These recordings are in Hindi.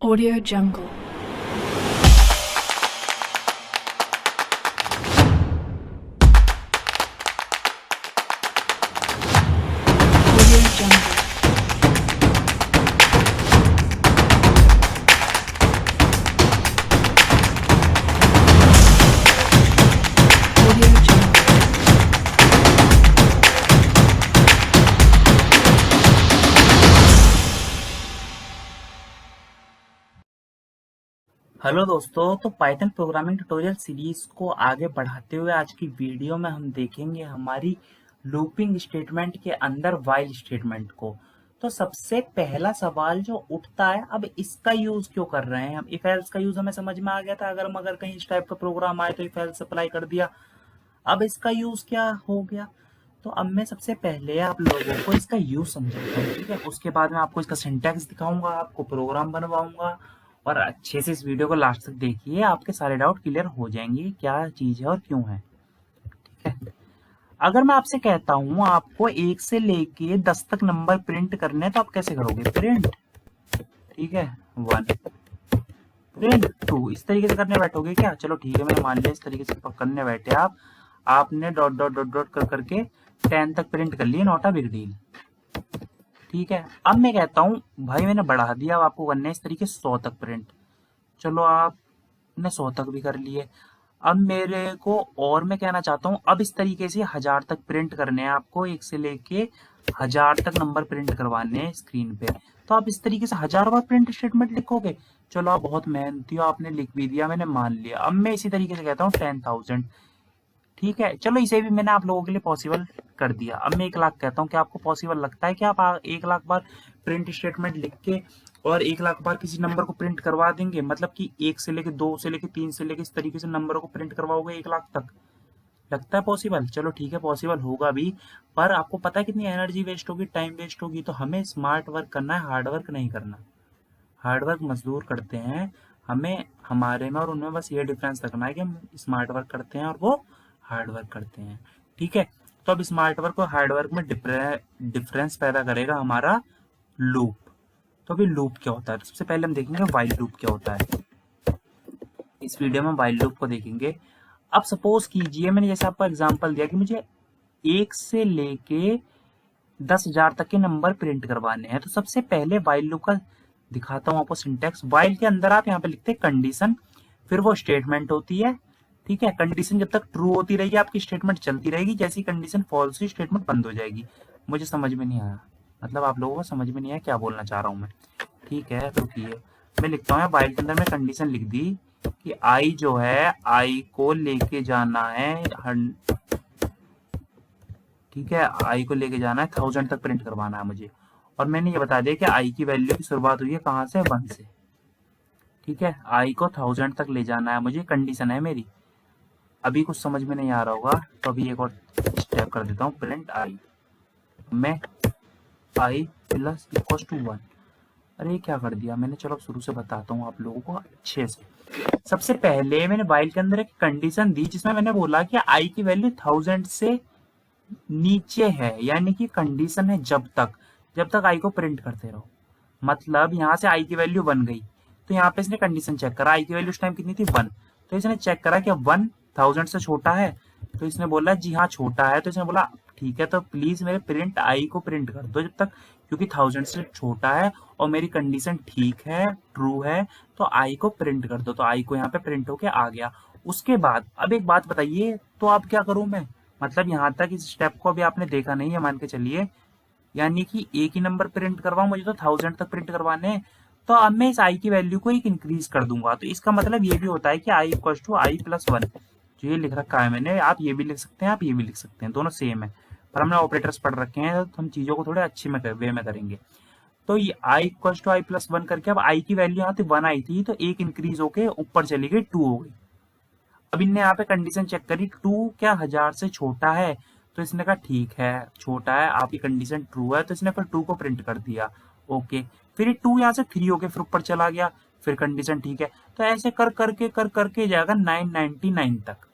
Audio Jungle. Audio Jungle. Audio Jungle. Hello दोस्तों, तो पाइथन प्रोग्रामिंग ट्यूटोरियल सीरीज को आगे बढ़ाते हुए आज की वीडियो में हम देखेंगे हमारी लूपिंग स्टेटमेंट के अंदर व्हाइल स्टेटमेंट को। तो सबसे पहला सवाल जो उठता है, अब इसका यूज क्यों कर रहे हैं हम? इफ एल्स का यूज हमें समझ में आ गया था, अगर कहीं इस टाइप का प्रोग्राम आए तो इफ एल्स अप्लाई कर दिया। अब इसका यूज क्या हो गया? तो अब मैं सबसे पहले आप लोगों को इसका यूज समझाता हूँ, ठीक है। उसके बाद में आपको इसका सिंटैक्स दिखाऊंगा, आपको प्रोग्राम बनवाऊंगा, और अच्छे से इस वीडियो को लास्ट तक देखिए, आपके सारे डाउट क्लियर हो जाएंगे क्या चीज है और क्यों है, ठीक है। अगर मैं आपसे कहता हूँ आपको 1 से लेके 10 तक नंबर प्रिंट करने हैं, तो आप कैसे करोगे? प्रिंट, ठीक है, 1, प्रिंट 2, इस तरीके से करने बैठोगे क्या? चलो ठीक है, मैंने मान लिया इस तरीके से करने बैठे आप। आपने डॉट डॉट डॉट डॉट कर करके 10 तक प्रिंट कर लिए, नॉट अ बिग डील, ठीक है। अब मैं कहता हूँ भाई मैंने बढ़ा दिया, अब आपको करना है इस तरीके 100 तक प्रिंट। चलो आपने 100 तक भी कर लिए। अब मेरे को और मैं कहना चाहता हूँ, अब इस तरीके से 1000 तक प्रिंट करने हैं आपको, 1 से लेके 1000 तक नंबर प्रिंट करवाने हैं स्क्रीन पे। तो आप इस तरीके से 1000 बार प्रिंट स्टेटमेंट लिखोगे। चलो आप बहुत मेहनती हो, आपने लिख भी दिया, मैंने मान लिया। अब मैं इसी तरीके से कहता हूँ 10,000, ठीक है। चलो इसे भी मैंने आप लोगों के लिए पॉसिबल कर दिया। अब मैं 1 लाख कहता हूँ, क्या आपको पॉसिबल लगता है कि आप 1 लाख बार प्रिंट स्टेटमेंट लिख के और 1 लाख बार किसी नंबर को प्रिंट करवा देंगे? मतलब कि 1 से लेके 2 से लेके 3 से लेके इस तरीके से नंबरों को प्रिंट करवाओगे 1 लाख तक? लगता है पॉसिबल? चलो ठीक है, पॉसिबल होगा भी, पर आपको पता है कितनी एनर्जी वेस्ट होगी, टाइम वेस्ट होगी। तो हमें स्मार्ट वर्क करना है, हार्ड वर्क नहीं करना। हार्ड वर्क मजदूर करते हैं, हमें हमारे में और उनमें बस ये डिफरेंस रखना है कि हम स्मार्ट वर्क करते हैं और वो हार्ड वर्क करते हैं, ठीक है। तो अब स्मार्ट वर्क और हार्ड वर्क में डिफरेंस पैदा करेगा हमारा लूप। तो अभी लूप क्या होता है? सबसे पहले हम देखेंगे व्हाइल लूप क्या होता है। इस वीडियो में व्हाइल लूप को देखेंगे। अब सपोज कीजिए मैंने जैसे आपको एग्जांपल दिया कि मुझे 1 से लेके 10,000 तक के नंबर प्रिंट करवाने हैं। तो सबसे पहले व्हाइल लूप का दिखाता हूँ आपको सिंटैक्स। व्हाइल के अंदर आप यहाँ पे लिखते हैं कंडीशन, फिर वो स्टेटमेंट होती है, ठीक है। कंडीशन जब तक ट्रू होती रहेगी आपकी स्टेटमेंट चलती रहेगी, जैसी कंडीशन फॉल्स हुई स्टेटमेंट बंद हो जाएगी। मुझे समझ में नहीं आया, मतलब आप लोगों को समझ में नहीं आया क्या बोलना चाह रहा हूँ मैं, ठीक है। तो रुकिए, मैं लिखता हूँ व्हाइल के अंदर मैं कंडीशन लिख दी कि आई जो है, आई को लेके जाना है, ठीक है, आई को लेके जाना है 1000 तक प्रिंट करवाना है मुझे। और मैंने ये बता दिया कि आई की वैल्यू की शुरुआत हुई है कहाँ से? 1 से, ठीक है। आई को 1000 तक ले जाना है मुझे, कंडीशन है मेरी। अभी कुछ समझ में नहीं आ रहा होगा, तो अभी एक और स्टेप कर देता हूँ, प्रिंट आई। मैं आई प्लस इक्वल टू 1। अरे क्या कर दिया मैंने? चलो शुरू से बताता हूँ आप लोगों को अच्छे से। सबसे पहले मैंने व्हाइल के अंदर एक कंडीशन दी, जिसमें मैंने बोला कि आई की वैल्यू 1000 से नीचे है, यानी कि कंडीशन है जब तक आई को प्रिंट करते रहो। मतलब यहाँ से आई की वैल्यू 1 गई, तो यहाँ पे इसने कंडीशन चेक करा, आई की वैल्यू उस टाइम कितनी थी? 1। तो इसने चेक करा कि 1 1000 से छोटा है, तो इसने बोला जी हाँ छोटा है। तो इसने बोला ठीक है, तो प्लीज मेरे प्रिंट आई को प्रिंट कर दो जब तक, क्योंकि 1000 से छोटा है और मेरी कंडीशन ठीक है, ट्रू है, तो आई को प्रिंट कर दो। तो आई को यहाँ पे प्रिंट होके आ गया। उसके बाद अब एक बात बताइए, तो अब क्या करूं मैं? मतलब यहाँ तक इस स्टेप को अभी आपने देखा नहीं है मान के चलिए, यानी कि एक ही नंबर प्रिंट करवाऊं, मुझे तो 1000 तक प्रिंट करवाने हैं। तो अब मैं इस आई की वैल्यू को एक इंक्रीज कर दूंगा। तो इसका मतलब ये भी होता है कि I equal to I plus 1, जो ये लिख रखा है मैंने, आप ये भी लिख सकते हैं, आप ये भी लिख सकते हैं, दोनों सेम है। पर हमने ऑपरेटर्स पढ़ रखे हैं, तो हम चीजों को थोड़े अच्छे में वे में करेंगे। तो ये I equal to I plus 1 करके, अब आई की वैल्यू यहाँ थी 1 आई थी, तो एक इंक्रीज होके ऊपर चली गई 2 हो गई। अब इनने यहाँ पे कंडीशन चेक करी, 2 क्या 1000 से छोटा है? तो इसने कहा ठीक है छोटा है, आपकी कंडीशन ट्रू है, तो इसने फिर 2 को प्रिंट कर दिया, ओके। फिर 2 यहाँ से 3 होके फिर ऊपर चला गया, फिर कंडीशन ठीक है। तो ऐसे कर करके जाएगा 999 तक।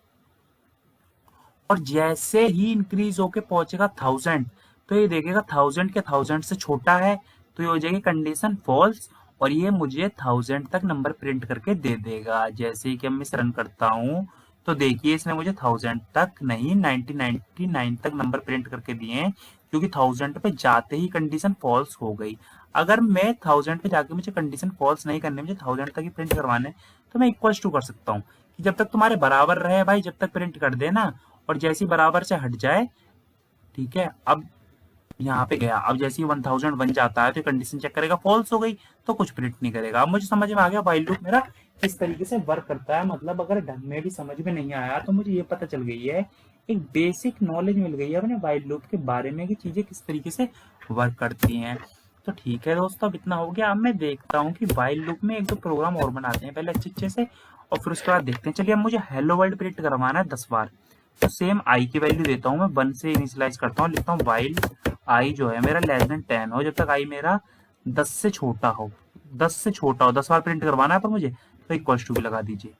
और जैसे ही इंक्रीज होके पहुंचेगा 1000, तो ये देखेगा 1000 के 1000 से छोटा है, तो ये हो जाएगी कंडीशन फॉल्स। और ये मुझे 1000 तक नंबर प्रिंट करके दे देगा। जैसे ही कि मैं इसे रन करता हूँ तो देखिए इसने मुझे 1000 तक नहीं 1999 तक नंबर प्रिंट करके दिए हैं, क्योंकि 1000 पे जाते ही कंडीशन फॉल्स हो गई। अगर मैं 1000 पे जाके मुझे कंडीशन फॉल्स नहीं करने, मुझे 1000 तक ही प्रिंट करवाने, तो मैं इक्वल्स टू कर सकता हूँ कि जब तक तुम्हारे बराबर रहे भाई, जब तक प्रिंट कर देना, और जैसे ही बराबर से हट जाए, ठीक है। अब यहाँ पे गया, अब जैसे ही 1000 बन जाता है तो कंडीशन चेक करेगा, फॉल्स हो गई तो कुछ प्रिंट नहीं करेगा। अब मुझे समझ में आ गया व्हाइल लूप मेरा किस तरीके से वर्क करता है। मतलब अगर ढंग में भी समझ में नहीं आया तो मुझे ये पता चल गई है, एक बेसिक नॉलेज मिल गई है अपने व्हाइल लूप के बारे में कि चीजें किस तरीके से वर्क करती हैं। तो ठीक है दोस्तों, अब इतना हो गया। अब मैं देखता हूँ कि व्हाइल लूप में एक दो प्रोग्राम और बनाते हैं पहले अच्छे से, और फिर उसके बाद देखते हैं। चलिए, अब मुझे हेलो वर्ल्ड प्रिंट करवाना है 10 बार। तो सेम आई की वैल्यू देता हूँ मैं, 1 से इनिशियलाइज करता हूँ, लिखता हूँ व्हाइल आई जो है मेरा लेस देन 10 हो, जब तक आई मेरा 10 से छोटा हो। 10 से छोटा हो, 10 बार प्रिंट करवाना है पर मुझे, तो इक्वल टू भी लगा दीजिए।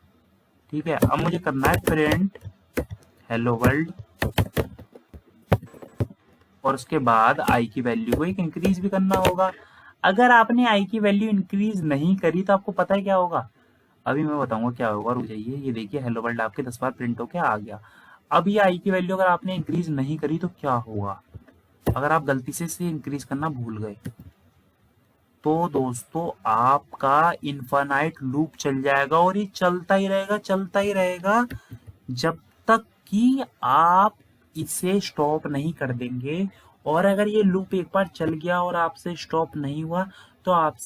ठीक है, अब मुझे करना है प्रिंट हेलो वर्ल्ड, और उसके बाद आई की वैल्यू को एक इंक्रीज भी करना होगा। अगर आपने आई की वैल्यू इंक्रीज नहीं करी तो आपको पता है क्या होगा, अभी मैं बताऊंगा क्या होगा, रुक जाइए। ये देखिए हेलो वर्ल्ड आपके 10 बार प्रिंट होके आ गया। अब ये आई की वैल्यू अगर आपने इंक्रीज नहीं करी तो क्या होगा, अगर आप गलती से इसे इंक्रीज करना भूल गए तो दोस्तों आपका इनफाइनाइट लूप चल जाएगा, और ये चलता ही रहेगा, चलता ही रहेगा, जब तक कि आप इसे स्टॉप नहीं कर देंगे। और अगर ये लूप एक बार चल गया और आपसे स्टॉप नहीं हुआ तो आप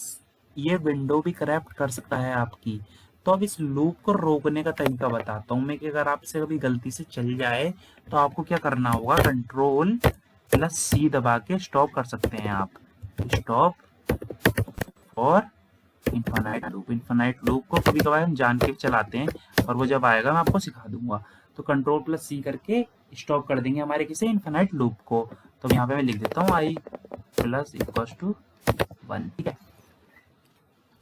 ये विंडो भी करप्ट कर सकता है आपकी। तो अब इस लूप को रोकने का तरीका बताता हूँ मैं, कि अगर आपसे कभी गलती से चल जाए तो आपको क्या करना होगा, Ctrl+C दबा के स्टॉप कर सकते हैं आप। स्टॉप और इनफाइनाइट लूप को कभी कभार हम जान के चलाते हैं, और वो जब आएगा मैं आपको सिखा दूंगा। तो Ctrl+C करके स्टॉप कर देंगे हमारे किसी इनफाइनाइट लूप को। तो यहाँ पे मैं लिख देता हूँ i प्लस इक्वल्स टू 1। ठीक है,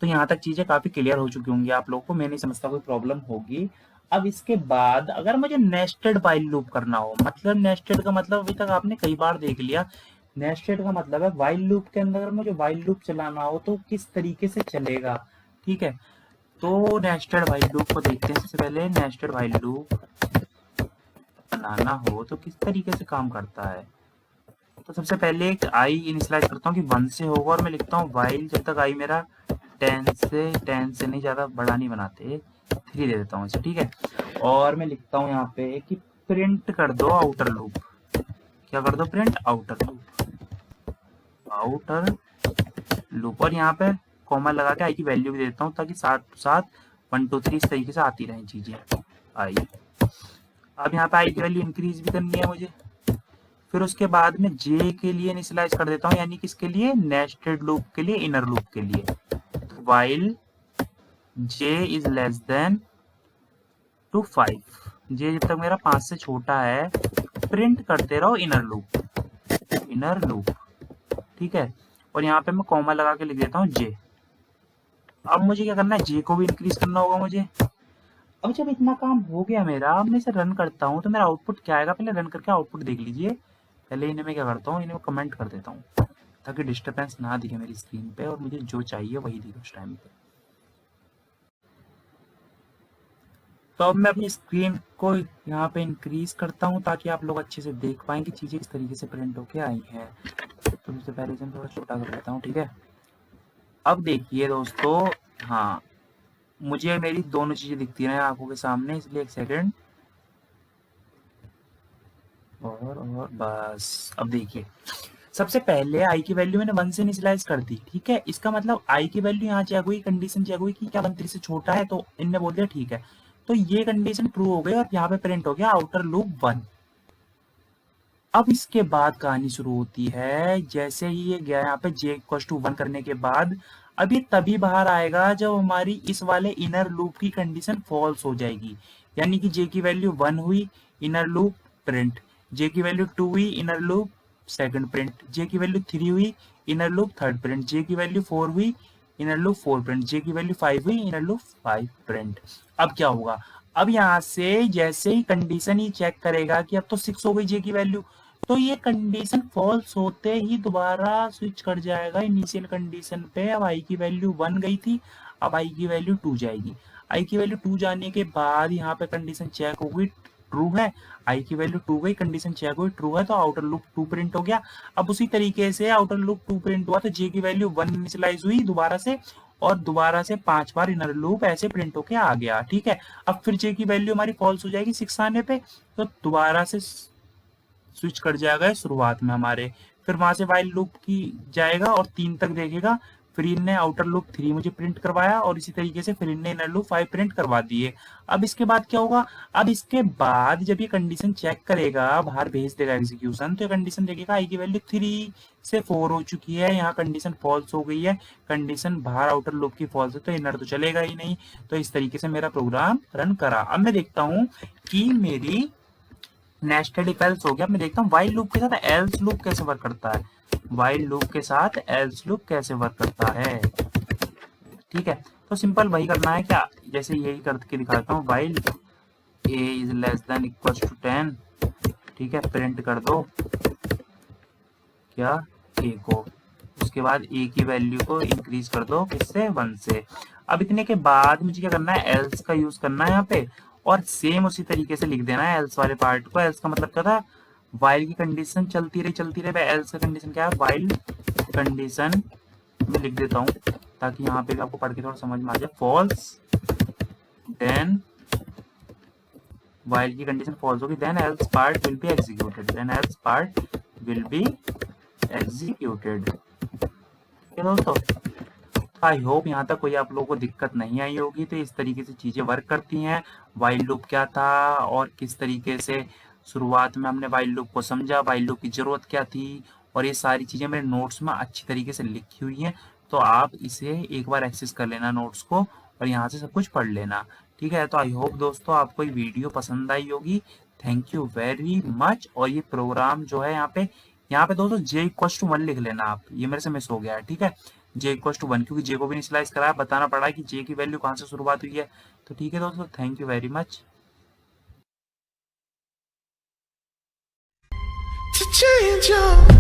तो यहाँ तक चीजें काफी क्लियर हो चुकी होंगी आप लोगों को, मैं नहीं समझता कोई प्रॉब्लम होगी। अब इसके बाद अगर मुझे नेस्टेड व्हाइल लूप करना हो, मतलब नेस्टेड का मतलब अभी तक आपने कई बार देख लिया, नेस्टेड का मतलब है व्हाइल लूप के अंदर अगर मुझे व्हाइल लूप चलाना हो तो किस तरीके से चलेगा। ठीक है, तो नेस्टेड व्हाइल लूप को देखते हैं। सबसे पहले नेस्टेड व्हाइल लूप बनाना हो तो किस तरीके से काम करता है। तो सबसे पहले एक आई इनिशियलाइज करता हूँ कि 1 से होगा, और मैं लिखता हूँ व्हाइल जब तक आई मेरा 10 से नहीं, ज्यादा बड़ा नहीं बनाते, 3 दे देता हूँ इसे। ठीक है, और मैं लिखता हूँ यहाँ पे कि प्रिंट कर दो आउटर लूप। क्या कर दो, प्रिंट आउटर लूप, और यहाँ पे कॉमा लगा के आई की वैल्यू भी देता हूँ, ताकि साथ साथ 1 2 3 इस तरीके से आती रहें चीजें आई। अब यहाँ पे आई की वैल्यू इंक्रीज भी करनी है मुझे। फिर उसके बाद में जे के लिए इनिशियलाइज कर देता हूँ, यानी किसके लिए, नेस्टेड लूप के लिए, इनर लूप के लिए। तो while j is less than to 5, j जब तक मेरा 5 से छोटा है, प्रिंट करते रहो इनर लूप। ठीक है, और यहाँ पे मैं कॉमा लगा के लिख देता हूँ जे। अब मुझे क्या करना है, जे को भी इंक्रीज करना होगा मुझे। अब जब इतना काम हो गया मेरा, अब मैं इसे रन करता हूँ तो मेरा आउटपुट क्या आएगा, पहले रन करके आउटपुट देख लीजिए। पहले इन्हें मैं क्या करता हूँ, इन्हें कमेंट कर देता हूँ ताकि डिस्टर्बेंस ना दिखे मेरी स्क्रीन पे, और मुझे जो चाहिए वही दिखे उस टाइम पे। तो अब मैं अपनी स्क्रीन को यहाँ पे इंक्रीज करता हूँ ताकि आप लोग अच्छे से देख पाएं कि चीजें किस तरीके से प्रिंट होके आई हैं। तो सबसे पहले इसे थोड़ा छोटा कर लेता हूँ। ठीक है, अब देखिए दोस्तों, हाँ मुझे मेरी दोनों चीजें दिखती रहे आंखों के सामने, इसलिए एक सेकेंड, और बस। अब देखिए, सबसे पहले आई की वैल्यू मैंने 1 से इनिशियलाइज कर दी। ठीक है, इसका मतलब आई की वैल्यू यहाँ चेक हुई, कंडीशन चेक हुई कि क्या 1 3 से छोटा है, तो इनने बोल दिया ठीक है, तो ये कंडीशन ट्रू हो गई और यहाँ पे प्रिंट हो गया आउटर लूप 1। अब इसके बाद कहानी शुरू होती है। जैसे ही ये गया यहाँ पे जे इक्वल टू 1 करने के बाद, अब ये तभी बाहर आएगा जब हमारी इस वाले इनर लूप की कंडीशन फॉल्स हो जाएगी, यानी कि जे की वैल्यू 1 हुई, इनर लूप प्रिंट, जे की वैल्यू 2 हुई, इनर लूप सेकंड प्रिंट, जे की वैल्यू 3 हुई, इनर लूप थर्ड प्रिंट, जे की वैल्यू 4 हुई, इनर लूप 4 प्रिंट, जे की वैल्यू 5 हुई, इनर लूप 5 प्रिंट। अब क्या होगा, अब यहाँ से जैसे ही कंडीशन ही चेक करेगा कि अब तो 6 हो गई जे की वैल्यू, तो ये कंडीशन फॉल्स होते ही दोबारा स्विच कर जाएगा इनिशियल कंडीशन पे। अब आई की वैल्यू 1 गई थी, अब आई की वैल्यू 2 जाएगी। आई की वैल्यू 2 जाने के बाद यहाँ पे कंडीशन चेक होगी, ट्रू है। आई की वैल्यू 2 गई, कंडीशन चेक हुई, ट्रू है, तो आउटर लूप 2 प्रिंट हो गया। अब उसी तरीके से आउटर लूप 2 प्रिंट हुआ तो जे की वैल्यू 1 इनिशियलाइज हुई दोबारा से, और दोबारा से 5 बार इनर लूप ऐसे प्रिंट होके आ गया। ठीक है, अब फिर जे की वैल्यू हमारी फॉल्स हो जाएगी 6 आने पे, तो दोबारा से स्विच कर जाएगा शुरुआत में हमारे। फिर वहां से वाइल लूप की जाएगा और 3 तक देखेगा। फिर इनने आउटर लूप 3 मुझे प्रिंट करवाया, और इसी तरीके से फिर इनने इनर लूप 5 प्रिंट करवा दिए। अब इसके बाद क्या होगा, अब इसके बाद जब ये कंडीशन चेक करेगा, बाहर भेज देगा एग्जीक्यूशन, तो ये कंडीशन देखेगा आई की वैल्यू 3 से 4 हो चुकी है, यहाँ कंडीशन फॉल्स हो गई है, कंडीशन बाहर आउटर लूप की फॉल्स है, तो इनर तो चलेगा ही नहीं। तो इस तरीके से मेरा प्रोग्राम रन करा। अब मैं देखता हूँ कि मेरी नेस्टेड इफ एल्स हो गया। मैं देखता हूँ वाइल लूप के साथ एल्स लूप कैसे वर्क करता है। वाइल लूप के साथ एल्स लूप कैसे वर्क करता है। ठीक है, तो सिंपल वही करना है क्या, जैसे यही करके दिखाता हूँ। While a is less than equal to 10, ठीक है, प्रिंट कर दो क्या, ए को। उसके बाद ए की वैल्यू को इंक्रीज कर दो, किससे, 1 से। अब इतने के बाद मुझे क्या करना है, एल्स का यूज करना है यहाँ पे, और सेम उसी तरीके से लिख देना है एल्स वाले पार्ट को। एल्स का मतलब क्या था, वाइल की कंडीशन चलती रही। एल्स का कंडीशन क्या है, वाइल कंडीशन में लिख देता हूँ ताकि यहाँ पे भी आपको पढ़ के थोड़ा समझ में आ जाए। फॉल्स, देन वाइल की कंडीशन फॉल्स होगी, then else part will be executed, then else part will be executed. दोस्तों, आई होप यहाँ तक कोई आप लोगों को दिक्कत नहीं आई होगी। तो इस तरीके से चीजें वर्क करती हैं। वाइल लूप क्या था और किस तरीके से शुरुआत में हमने वाइल लूप को समझा, वाइल लूप की जरूरत क्या थी, और ये सारी चीजें मेरे नोट्स में अच्छी तरीके से लिखी हुई हैं। तो आप इसे एक बार एक्सेस कर लेना नोट्स को, और यहाँ से सब कुछ पढ़ लेना। ठीक है, तो आई होप दोस्तों आपको ये वीडियो पसंद आई होगी। Thank you very much. और ये प्रोग्राम जो है यहाँ पे दोस्तों j=1 लिख लेना आप, ये मेरे से मिस हो गया है। ठीक है, j=1, क्योंकि j को भी इनिशियलाइज कराया, बताना पड़ा कि j की वैल्यू कहाँ से शुरुआत हुई है। तो ठीक है दोस्तों, thank you very much. to change your